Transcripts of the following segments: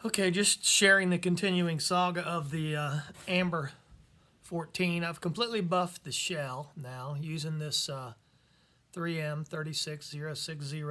Okay, just sharing the continuing saga of the Amber 14. I've completely buffed the shell now using this 3M 36060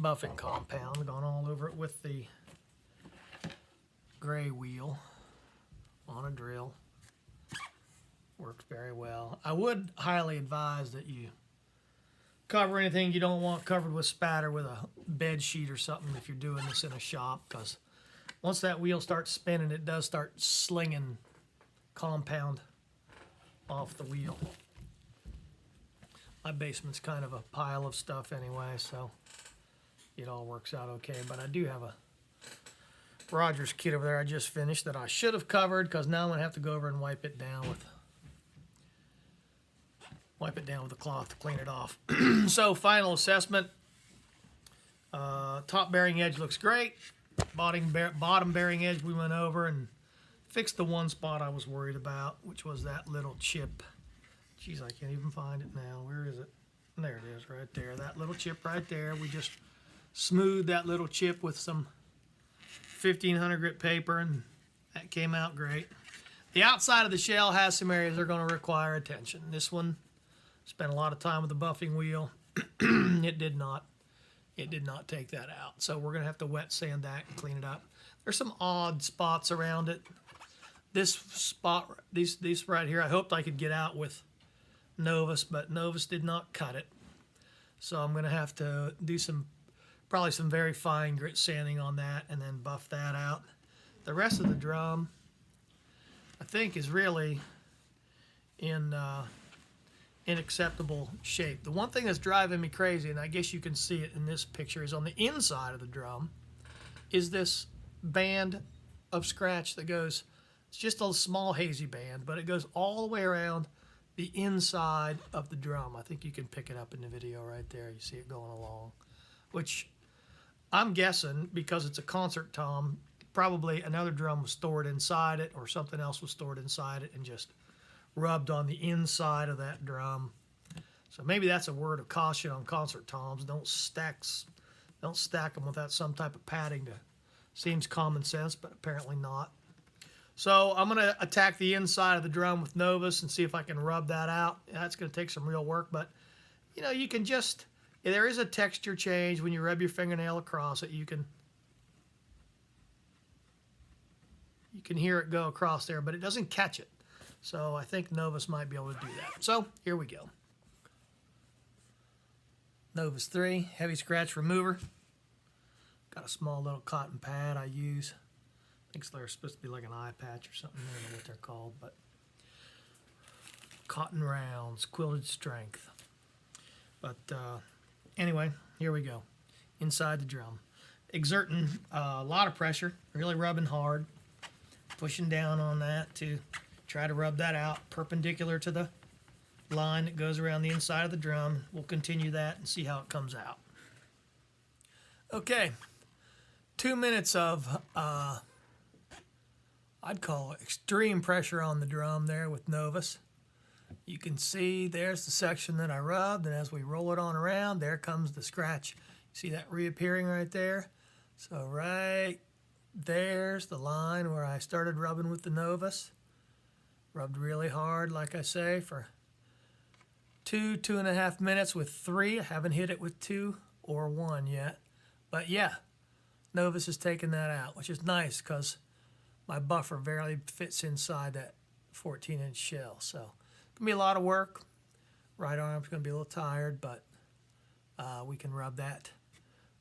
buffing compound. Gone all over it with the gray wheel on a drill. Works very well. I would highly advise that you cover anything you don't want covered with spatter with a bed sheet or something if you're doing this in a shop, because once that wheel starts spinning, it does start slinging compound off the wheel. My basement's kind of a pile of stuff anyway, so it all works out okay. But I do have a Rogers kit over there I just finished that I should have covered, because now I'm going to have to go over and wipe it down with a cloth to clean it off. So final assessment. Top bearing edge looks great. Bottom bearing edge we went over and fixed the one spot I was worried about, which was that little chip. Jeez, I can't even find it now. Where is it? There it is, right there. That little chip right there. We just smoothed that little chip with some 1500 grit paper, and that came out great. The outside of the shell has some areas that are going to require attention. This one, spent a lot of time with the buffing wheel. It did not take that out. So we're going to have to wet sand that and clean it up. There's some odd spots around it. This spot, these right here, I hoped I could get out with Novus, but Novus did not cut it. So I'm going to have to do probably some very fine grit sanding on that and then buff that out. The rest of the drum, I think, is really in acceptable shape. The one thing that's driving me crazy, and I guess you can see it in this picture, is on the inside of the drum is this band of scratch that goes, it's just a small hazy band, but it goes all the way around the inside of the drum. I think you can pick it up in the video right there. You see it going along, which I'm guessing, because it's a concert tom, probably another drum was stored inside it or something else was stored inside it and just rubbed on the inside of that drum. So maybe that's a word of caution on concert toms. Don't stack them without some type of padding. Seems common sense, but apparently not. So I'm going to attack the inside of the drum with Novus and see if I can rub that out. That's going to take some real work, but you know, you can just, there is a texture change when you rub your fingernail across it. You can hear it go across there, but it doesn't catch it. So I think Novus might be able to do that. So here we go. Novus 3, heavy scratch remover. Got a small little cotton pad I use. I think they're supposed to be like an eye patch or something. I don't know what they're called, but cotton rounds, quilted strength. But anyway, here we go. Inside the drum. Exerting a lot of pressure, really rubbing hard. Pushing down on that to try to rub that out perpendicular to the line that goes around the inside of the drum. We'll continue that and see how it comes out. Okay, 2 minutes of, I'd call it extreme pressure on the drum there with Novus. You can see there's the section that I rubbed, and as we roll it on around, there comes the scratch. See that reappearing right there? So right there's the line where I started rubbing with the Novus. Rubbed really hard, like I say, for 2.5 minutes with 3. I haven't hit it with 2 or 1 yet. But yeah, Novus has taken that out, which is nice because my buffer barely fits inside that 14-inch shell. So it's going to be a lot of work. Right arm's going to be a little tired, but we can rub that.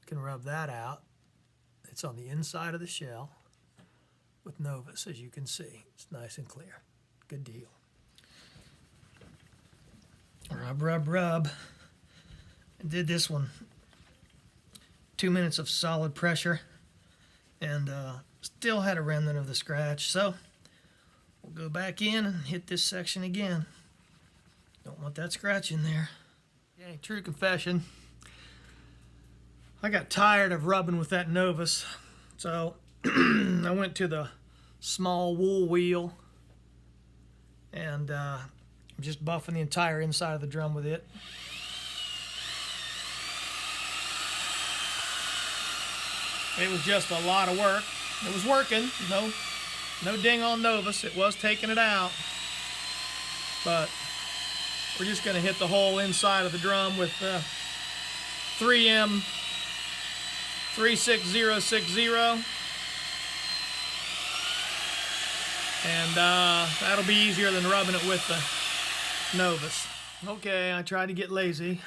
We can rub that out. It's on the inside of the shell with Novus, as you can see. It's nice and clear. Good deal. Rub, rub, rub. I did this one. 2 minutes of solid pressure, and still had a remnant of the scratch. So we'll go back in and hit this section again. Don't want that scratch in there. Okay, true confession. I got tired of rubbing with that Novus, so I went to the small wool wheel and I'm just buffing the entire inside of the drum with it. It was just a lot of work. It was working. No ding on Novus. It was taking it out. But we're just going to hit the whole inside of the drum with 3M 36060. And that'll be easier than rubbing it with the Novus. Okay, I tried to get lazy.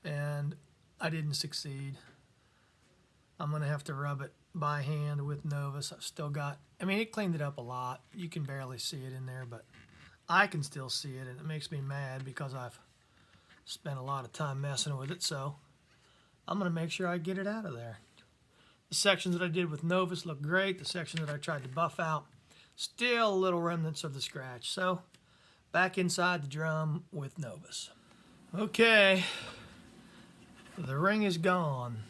And I didn't succeed. I'm going to have to rub it by hand with Novus. I've still got, I mean, it cleaned it up a lot. You can barely see it in there, but I can still see it, and it makes me mad because I've spent a lot of time messing with it, so I'm going to make sure I get it out of there. The sections that I did with Novus look great. The section that I tried to buff out, still little remnants of the scratch. So, back inside the drum with Novus. Okay, the ring is gone.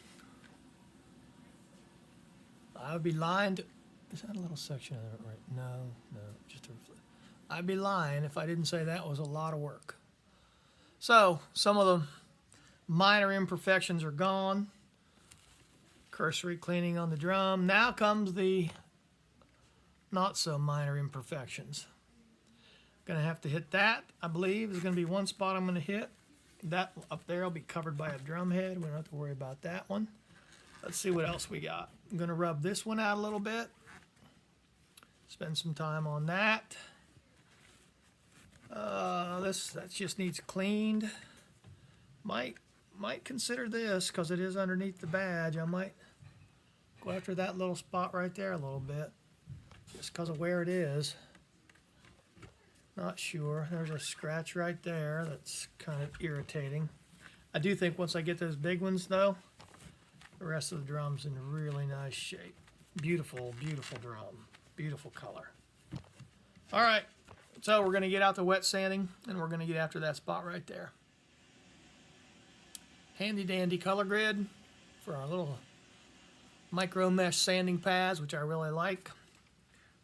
I would be lying to... Is that a little section of it right? No, just a... I'd be lying if I didn't say that was a lot of work. So, some of the minor imperfections are gone. Cursory cleaning on the drum. Now comes the not so minor imperfections. Gonna have to hit that, I believe. There's gonna be one spot I'm gonna hit. That up there will be covered by a drum head. We don't have to worry about that one. Let's see what else we got. I'm gonna rub this one out a little bit. Spend some time on that. That just needs cleaned. Might consider this because it is underneath the badge. I might go after that little spot right there a little bit, just because of where it is. Not sure. There's a scratch right there that's kind of irritating. I do think once I get those big ones though, the rest of the drum's in really nice shape. Beautiful, beautiful drum. Beautiful color. All right, so we're going to get out the wet sanding, and we're going to get after that spot right there. Handy dandy color grid for our little micro mesh sanding pads, which I really like.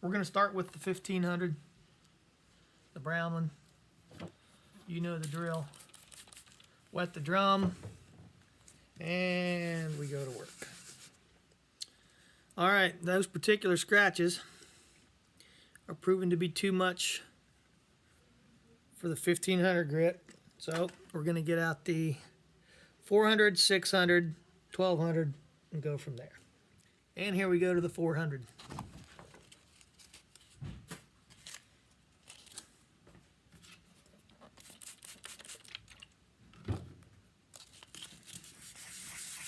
We're going to start with the 1500, the brown one. You know the drill. Wet the drum, and we go to work. All right, those particular scratches are proven to be too much for the 1500 grit. So we're going to get out the 400, 600, 1200 and go from there. And here we go to the 400.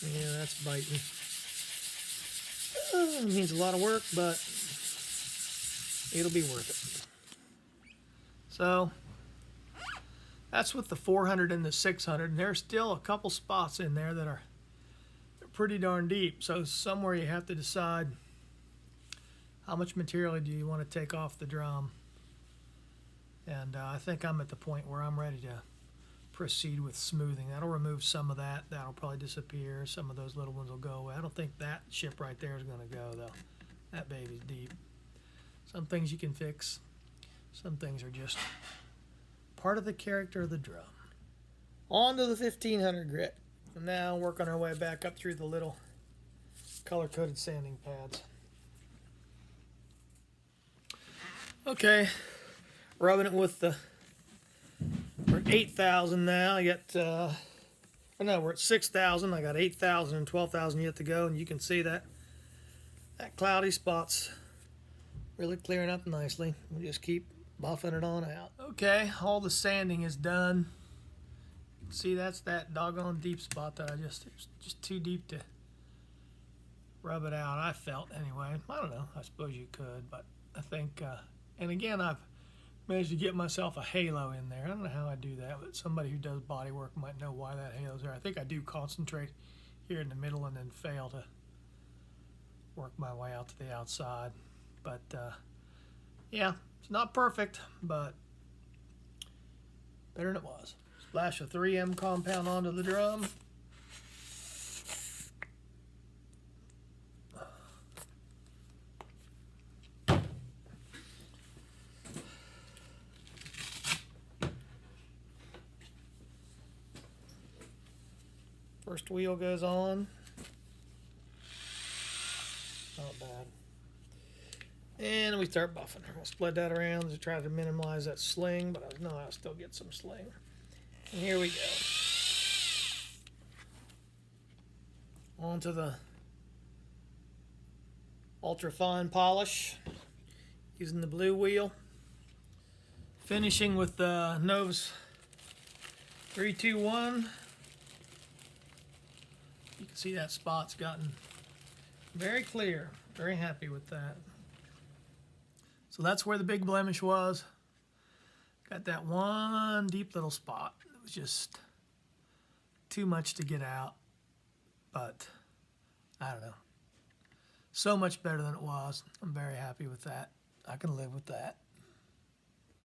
Yeah, that's biting. It means a lot of work, but it'll be worth it. So that's with the 400 and the 600, and there's still a couple spots in there that are pretty darn deep. So somewhere you have to decide how much material do you want to take off the drum. And I think I'm at the point where I'm ready to proceed with smoothing. That'll remove some of that. That'll probably disappear. Some of those little ones will go away. I don't think that chip right there is going to go though. That baby's deep. Some things you can fix. Some things are just part of the character of the drum. On to the 1500 grit. And now working our way back up through the little color-coded sanding pads. Okay, rubbing it with the, we're at 8,000 now. I got, oh no, we're at 6,000. I got 8,000 and 12,000 yet to go, and you can see that cloudy spot's really clearing up nicely. We just keep buffing it on out. Okay, all the sanding is done. See, that's that doggone deep spot that it's just too deep to rub it out, I felt anyway. I don't know, I suppose you could, but I think, and again, I've managed to get myself a halo in there. I don't know how I do that, but somebody who does body work might know why that halo's there. I think I do concentrate here in the middle and then fail to work my way out to the outside. But, yeah, it's not perfect, but better than it was. Splash a 3M compound onto the drum. First wheel goes on. bad. And we start buffing. We'll spread that around to try to minimize that sling, but I know I'll still get some sling. And here we go. Onto the ultra fine polish using the blue wheel. Finishing with the Novus 321. You can see that spot's gotten very clear. Very happy with that. So that's where the big blemish was. Got that one deep little spot. It was just too much to get out. But I don't know. So much better than it was. I'm very happy with that. I can live with that.